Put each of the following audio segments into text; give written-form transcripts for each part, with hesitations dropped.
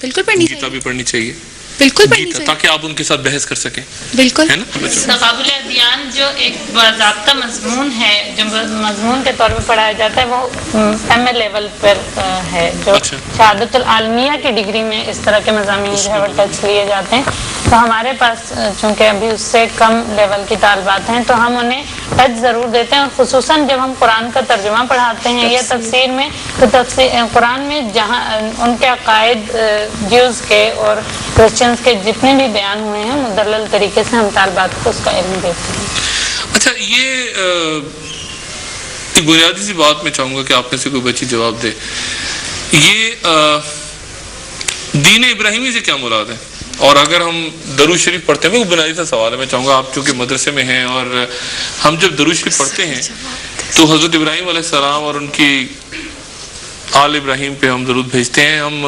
بالکل پڑھنی چاہیے. گیتا بھی پڑھنی چاہیے, بالکل پڑھنی چاہیے, تاکہ آپ ان کے ساتھ بحث کر سکیں. بالکل ہے نا. تقابل ادیان جو ایک باضابطہ مضمون ہے, جو مضمون کے طور پر پڑھایا جاتا ہے, وہ ایم اے لیول پر ہے, جو شہادت العالمیہ کی ڈگری میں اس طرح کے مضامین جو ہے وہ ٹچ لیے جاتے ہیں. تو ہمارے پاس چونکہ ابھی اس سے کم لیول کی طالبات ہیں, تو ہم انہیں ٹچ ضرور دیتے ہیں. اور خصوصاً جب ہم قرآن کا ترجمہ پڑھاتے ہیں یا تفسیر میں, تو قرآن میں جہاں ان کے عقائد جیوز کے اور کرسچنز کے جتنے بھی بیان ہوئے ہیں, مدلل طریقے سے ہم طالبات کو اس کا علم دیتے ہیں. اچھا, یہ بنیادی سی بات میں چاہوں گا کہ آپ میں سے کوئی بچی جواب دے. یہ دین ابراہیمی سے کیا مراد ہے؟ اور اگر ہم درود شریف پڑھتے ہیں, وہ بنیادی سا سوال ہے, میں چاہوں گا آپ چونکہ مدرسے میں ہیں, اور ہم جب درود شریف پڑھتے ہیں تو حضرت ابراہیم علیہ السلام اور ان کی آل ابراہیم پہ ہم درود بھیجتے ہیں. ہم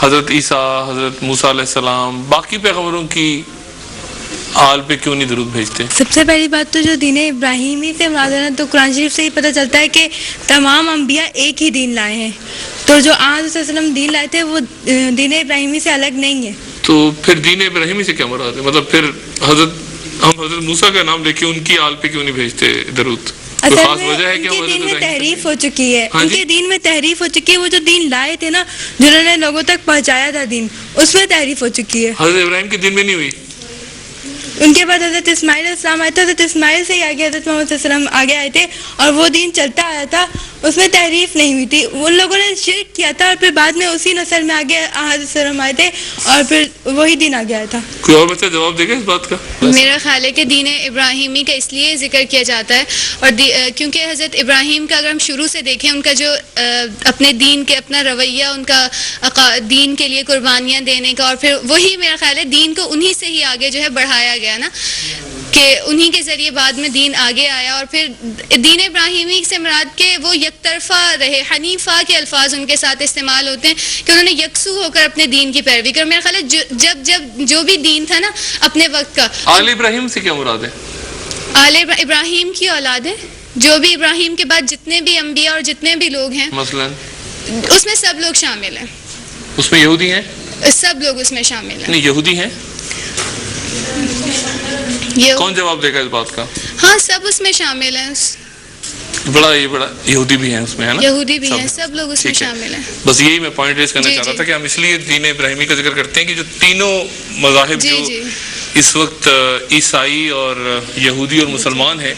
حضرت عیسیٰ, حضرت موسیٰ علیہ السلام, باقی پیغمبروں کی آل پہ کیوں نہیں درود بھیجتے؟ سب سے پہلی بات تو جو دین ابراہیمی سے مراد ہے, تو قرآن شریف سے ہی پتہ چلتا ہے کہ تمام انبیاء ایک ہی دین لائے ہیں. تو جو آج صلی اللہ علیہ وسلم دین لائے تھے وہ دین ابراہیمی سے الگ نہیں ہے. تو پھر دین ابراہیمی سے کیا مراد ہے؟ مطلب پھر ہم حضرت موسیٰ کا نام لے کے ان کی آل پہ کیوں نہیں بھیجتے درود؟ اصل میں ان کے دین میں تحریف ہو چکی ہے, ان کے دین میں تحریف ہو چکی ہے. وہ جو دین لائے تھے نا, جنہوں نے لوگوں تک پہنچایا تھا دین, اس میں تحریف ہو چکی ہے. حضرت ابراہیم کے دین میں نہیں ہوئی. ان کے بعد حضرت اسماعیل علیہ السلام آئے تھے, حضرت اسماعیل سے ہی آگے حضرت محمد صلی اللہ علیہ وسلم آگے آئے تھے, اور وہ دین چلتا آیا تھا, اس میں تحریف نہیں ہوئی تھی. ان لوگوں نے شرک کیا تھا, اور پھر بعد میں اسی نسل میں آگے حضرت صلی اللہ علیہ وسلم آئے تھے, اور پھر وہی دین آگے آیا تھا. کوئی اور بچہ جواب دے گا اس بات کا؟ میرا خیال ہے کہ دین ابراہیمی کا اس لیے ذکر کیا جاتا ہے, اور کیونکہ حضرت ابراہیم کا اگر ہم شروع سے دیکھیں, ان کا جو اپنے دین کے اپنا رویہ, ان کا دین کے لیے قربانیاں دینے کا, اور پھر وہی میرا خیال ہے دین کو انہی سے ہی آگے جو ہے بڑھایا گیا نا, کہ انہی کے ذریعے بعد میں دین آگے آیا. اور پھر دین ابراہیمی سے مراد کہ وہ یک طرفہ رہے, حنیفہ کے الفاظ ان کے ساتھ استعمال ہوتے ہیں, کہ انہوں نے یکسو ہو کر اپنے دین کی پیروی کر. میرا خیال ہے جب جو بھی دین تھا نا اپنے وقت کا. آل ابراہیم سے کیا مراد ہے؟ آل ابراہیم کی اولاد ہے, جو بھی ابراہیم کے بعد جتنے بھی انبیاء اور جتنے بھی لوگ ہیں, مثلا اس میں سب لوگ شامل ہیں. اس میں یہودی ہیں؟ سب لوگ اس میں شامل ہیں. نہیں, یہودی ہیں. کون جواب دے گا اس بات کا؟ ہاں, سب اس میں شامل ہیں. بڑا یہودی بھی ہیں اس میں, ہے نا؟ یہودی بھی ہیں, سب لوگ اس میں شامل ہیں. بس یہی میں پوائنٹ ریز کرنا چاہ رہا تھا کہ ہم اس لیے دین ابراہیمی کا ذکر کرتے ہیں کہ جو تینوں مذاہب جو اس وقت عیسائی اور یہودی اور مسلمان ہیں,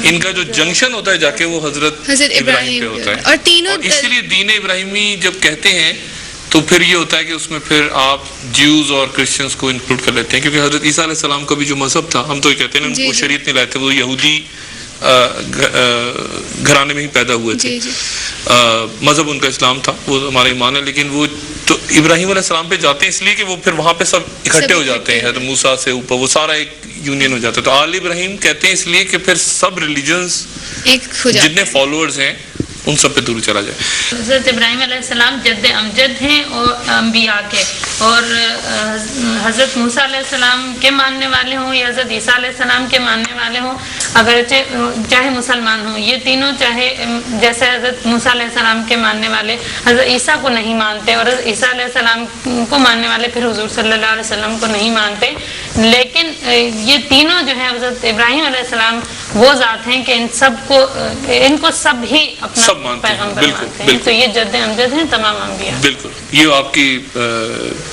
ان کا جو جنکشن ہوتا ہے جا کے وہ حضرت ابراہیم پہ ہوتا ہے. اور اسی لیے دین ابراہیمی جب کہتے ہیں تو پھر یہ ہوتا ہے کہ اس میں پھر آپ جیوز اور کرسچنس کو انکلوڈ کر لیتے ہیں, کیونکہ حضرت عیسیٰ علیہ السلام کا بھی جو مذہب تھا, ہم تو یہ کہتے ہیں نا, وہ شریعت نہیں لائے تھے, وہ یہودی گھرانے میں ہی پیدا ہوئے تھے. مذہب ان کا اسلام تھا, وہ ہمارا ایمان ہے. لیکن وہ تو ابراہیم علیہ السلام پہ جاتے ہیں اس لیے کہ وہ پھر وہاں پہ سب اکٹھے ہو جاتے ہیں, حضرت موسیٰ سے اوپر وہ سارا ایک یونین ہو جاتا ہے. تو آل ابراہیم کہتے ہیں اس لیے کہ پھر سب ریلیجنز جتنے فالوورز ہیں ان سب پہ دور چلا جائے. حضرت ابراہیم علیہ السلام جد امجد ہیں اور انبیاء کے, اور حضرت موسیٰ علیہ السلام کے ماننے والے ہوں یا حضرت عیسیٰ علیہ السلام کے ماننے والے ہوں, اگرچہ چاہے مسلمان ہوں, یہ تینوں چاہے جیسے حضرت موسیٰ علیہ السلام کے ماننے والے حضرت عیسیٰ کو نہیں مانتے, اور حضرت عیسیٰ علیہ السلام کو ماننے والے پھر حضور صلی اللہ علیہ وسلم کو نہیں مانتے. لیکن یہ تینوں جو ہے حضرت ابراہیم علیہ السلام وہ ذات ہیں کہ ان کو سب ہی اپنا پیغمبر مانتے ہیں. تو یہ جد امجد ہیں تمام انبیاء. بالکل, یہ آپ کی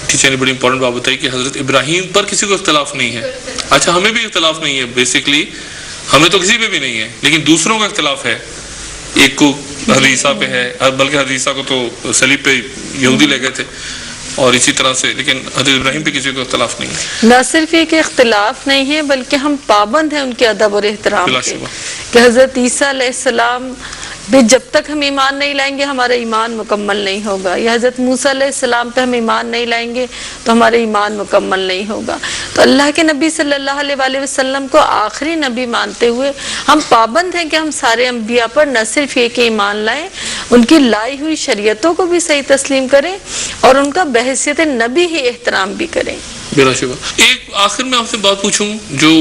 ٹیچر نے بڑی امپورٹنٹ بات بتائی کہ حضرت ابراہیم پر کسی کو اختلاف نہیں ہے. اچھا, ہمیں بھی اختلاف نہیں ہے, بیسکلی ہمیں تو کسی پہ بھی نہیں ہے, لیکن دوسروں کا اختلاف ہے. ایک کو حضرت عیسیٰ پہ ہے, بلکہ حضرت عیسیٰ کو تو صلیب پہ یہودی لے گئے تھے, اور اسی طرح سے, لیکن حضرت ابراہیم پہ کسی کو اختلاف نہیں ہے. نہ صرف یہ کہ اختلاف نہیں ہے, بلکہ ہم پابند ہیں ان کے ادب اور احترام کے, کہ حضرت عیسیٰ علیہ السلام بھی جب تک ہم ایمان نہیں لائیں گے ہمارا ایمان مکمل نہیں ہوگا, یا حضرت موسیٰ علیہ السلام پہ ہم ایمان نہیں لائیں گے تو ہمارا ایمان مکمل نہیں ہوگا. تو اللہ کے نبی صلی اللہ علیہ وآلہ وسلم کو آخری نبی مانتے ہوئے ہم پابند ہیں کہ ہم سارے انبیاء پر نہ صرف یہ کہ ایمان لائیں, ان کی لائی ہوئی شریعتوں کو بھی صحیح تسلیم کریں, اور ان کا بحیثیت نبی ہی احترام بھی کریں. بلا شبہ. ایک آخر میں آپ سے بات پوچھوں جو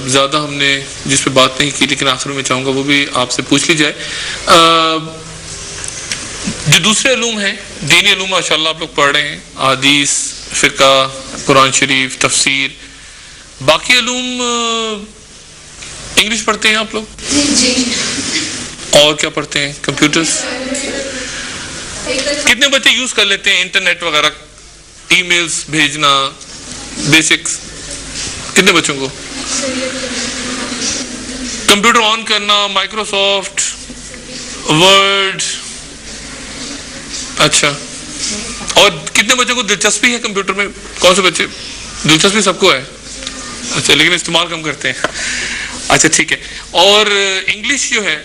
زیادہ ہم نے جس پہ بات نہیں کی, لیکن آخر میں چاہوں گا وہ بھی آپ سے پوچھ لی جائے. جو دوسرے علوم ہیں دینی علوم ماشاءاللہ آپ لوگ پڑھ رہے ہیں، حدیث، فقہ، قرآن شریف، تفسیر، باقی علوم انگلش پڑھتے ہیں آپ لوگ؟ جی. اور کیا پڑھتے ہیں؟ کمپیوٹرز؟ کتنے بچے یوز کر لیتے ہیں انٹرنیٹ وغیرہ، ای میلز بھیجنا، بیسکس؟ کتنے بچوں کو کمپیوٹر آن کرنا، مائکروسافٹ ورڈ؟ اچھا. اور کتنے بچوں کو دلچسپی ہے کمپیوٹر میں؟ کون سے بچے؟ دلچسپی سب کو ہے، اچھا، لیکن استعمال کم کرتے ہیں. اچھا ٹھیک ہے. اور انگلش جو ہے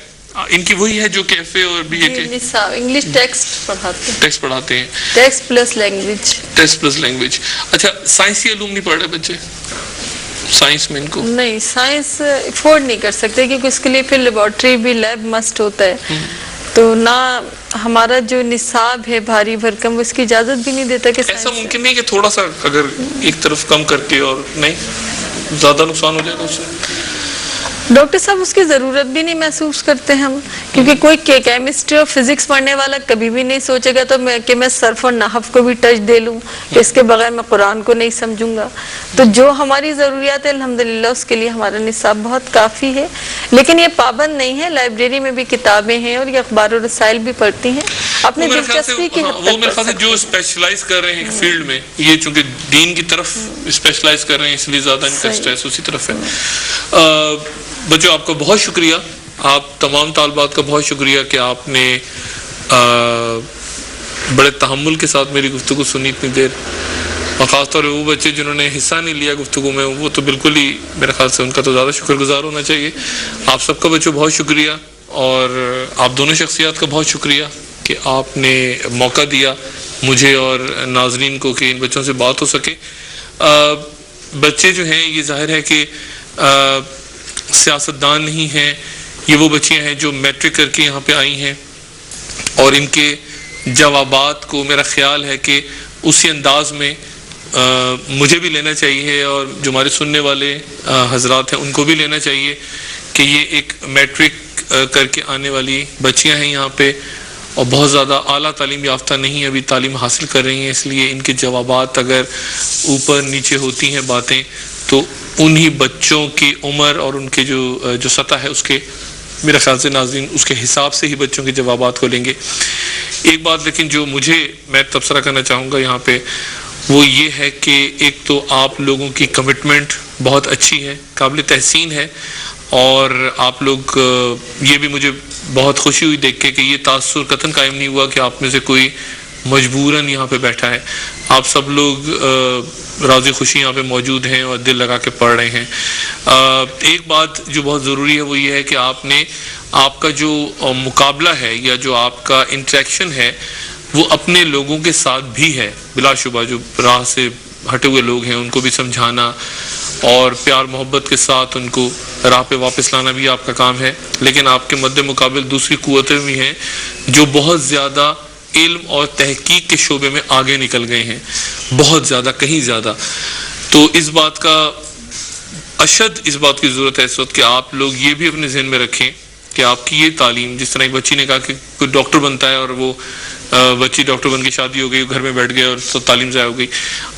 ان کی وہی ہے جو کہ ایف اے اور بی اے کے انگلش ٹیکسٹ پڑھاتے ہیں، ٹیکسٹ پلس لینگویج. اچھا، سائنسی علوم نہیں پڑھ رہے بچے؟ سائنس میں ان کو نہیں، سائنس افورڈ نہیں کر سکتے کیونکہ اس کے لیے پھر لیبارٹری بھی، لیب مسٹ ہوتا ہے. تو نہ ہمارا جو نصاب ہے بھاری بھرکم، اس کی اجازت بھی نہیں دیتا. کہ ایسا ممکن نہیں کہ تھوڑا سا اگر ایک طرف کم کر کے، اور نہیں زیادہ نقصان ہو جائے گا اس سے؟ ڈاکٹر صاحب اس کی ضرورت بھی نہیں محسوس کرتے ہم، کیونکہ کوئی کیمسٹری اور فزکس پڑھنے والا کبھی بھی نہیں سوچے گا کہ میں صرف اور نحو کو بھی ٹچ دے لوں، اس کے بغیر میں قرآن کو نہیں سمجھوں گا. تو جو ہماری ضروریات ہے الحمدللہ اس کے لیے ہمارا نصاب بہت کافی ہے. لیکن یہ پابند نہیں ہے، لائبریری میں بھی کتابیں ہیں اور یہ اخبار و رسائل بھی پڑھتی ہیں اپنی دلچسپی کی حد تک. وہ میرے خیال سے جو اسپیشلائز کر رہے ہیں فیلڈ میں، یہ چونکہ دین کی طرف اسپیشلائز کر رہے ہیں اس لیے زیادہ انٹرسٹ ہے اسی طرف ہے. بچوں آپ کا بہت شکریہ، آپ تمام طالبات کا بہت شکریہ کہ آپ نے بڑے تحمل کے ساتھ میری گفتگو سنی اتنی دیر، اور خاص طور پہ وہ بچے جنہوں نے حصہ نہیں لیا گفتگو میں، وہ تو بالکل ہی میرے خیال سے ان کا تو زیادہ شکر گزار ہونا چاہیے. آپ سب کا بچوں بہت شکریہ، اور آپ دونوں شخصیات کا بہت شکریہ کہ آپ نے موقع دیا مجھے اور ناظرین کو کہ ان بچوں سے بات ہو سکے. بچے جو ہیں یہ ظاہر ہے کہ سیاستدان نہیں ہیں، یہ وہ بچیاں ہیں جو میٹرک کر کے یہاں پہ آئی ہیں، اور ان کے جوابات کو میرا خیال ہے کہ اسی انداز میں مجھے بھی لینا چاہیے، اور جو ہمارے سننے والے حضرات ہیں ان کو بھی لینا چاہیے کہ یہ ایک میٹرک کر کے آنے والی بچیاں ہیں یہاں پہ، اور بہت زیادہ اعلیٰ تعلیم یافتہ نہیں، ابھی تعلیم حاصل کر رہی ہیں. اس لیے ان کے جوابات اگر اوپر نیچے ہوتی ہیں باتیں، تو انہی بچوں کی عمر اور ان کے جو سطح ہے اس کے میرے خیال سے ناظرین اس کے حساب سے ہی بچوں کے جوابات کو لیں گے. ایک بات لیکن جو میں تبصرہ کرنا چاہوں گا یہاں پہ، وہ یہ ہے کہ ایک تو آپ لوگوں کی کمٹمنٹ بہت اچھی ہے، قابل تحسین ہے، اور آپ لوگ یہ بھی مجھے بہت خوشی ہوئی دیکھ کے کہ یہ تاثر قطعاً قائم نہیں ہوا کہ آپ میں سے کوئی مجبوراً یہاں پہ بیٹھا ہے. آپ سب لوگ راضی خوشی یہاں پہ موجود ہیں اور دل لگا کے پڑھ رہے ہیں. ایک بات جو بہت ضروری ہے وہ یہ ہے کہ آپ کا جو مقابلہ ہے یا جو آپ کا انٹریکشن ہے وہ اپنے لوگوں کے ساتھ بھی ہے، بلا شبہ جو راہ سے ہٹے ہوئے لوگ ہیں ان کو بھی سمجھانا اور پیار محبت کے ساتھ ان کو راہ پہ واپس لانا بھی آپ کا کام ہے. لیکن آپ کے مد مقابل دوسری قوتیں بھی ہیں جو بہت زیادہ علم اور تحقیق کے شعبے میں آگے نکل گئے ہیں، بہت زیادہ، کہیں زیادہ. تو اس بات کی ضرورت ہے اس وقت کہ آپ لوگ یہ بھی اپنے ذہن میں رکھیں کہ آپ کی یہ تعلیم، جس طرح ایک بچی نے کہا کہ کوئی ڈاکٹر بنتا ہے اور وہ بچی ڈاکٹر بن کے شادی ہو گئی، گھر میں بیٹھ گئے اور سب تعلیم ضائع ہو گئی.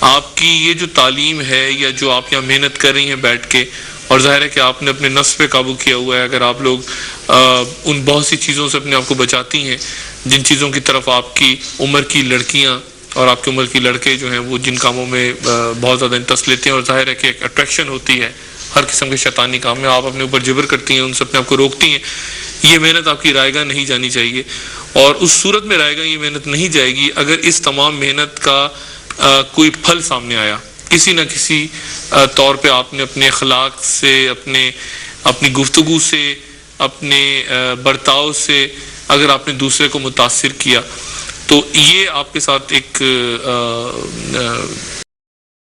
آپ کی یہ جو تعلیم ہے یا جو آپ یہاں محنت کر رہی ہیں بیٹھ کے، اور ظاہر ہے کہ آپ نے اپنے نفس پہ قابو کیا ہوا ہے. اگر آپ لوگ ان بہت سی چیزوں سے اپنے آپ کو بچاتی ہیں جن چیزوں کی طرف آپ کی عمر کی لڑکیاں اور آپ کی عمر کی لڑکے جو ہیں وہ جن کاموں میں بہت زیادہ انٹرسٹ لیتے ہیں، اور ظاہر ہے کہ ایک اٹریکشن ہوتی ہے ہر قسم کے شیطانی کام میں، آپ اپنے اوپر جبر کرتی ہیں، ان سے اپنے آپ کو روکتی ہیں. یہ محنت آپ کی رائے گاہ نہیں جانی چاہیے، اور اس صورت میں رائے گاہ یہ محنت نہیں جائے گی اگر اس تمام محنت کا کوئی پھل سامنے آیا، کسی نہ کسی طور پہ آپ نے اپنے اخلاق سے، اپنی گفتگو سے، اپنے برتاؤ سے اگر آپ نے دوسرے کو متاثر کیا، تو یہ آپ کے ساتھ ایک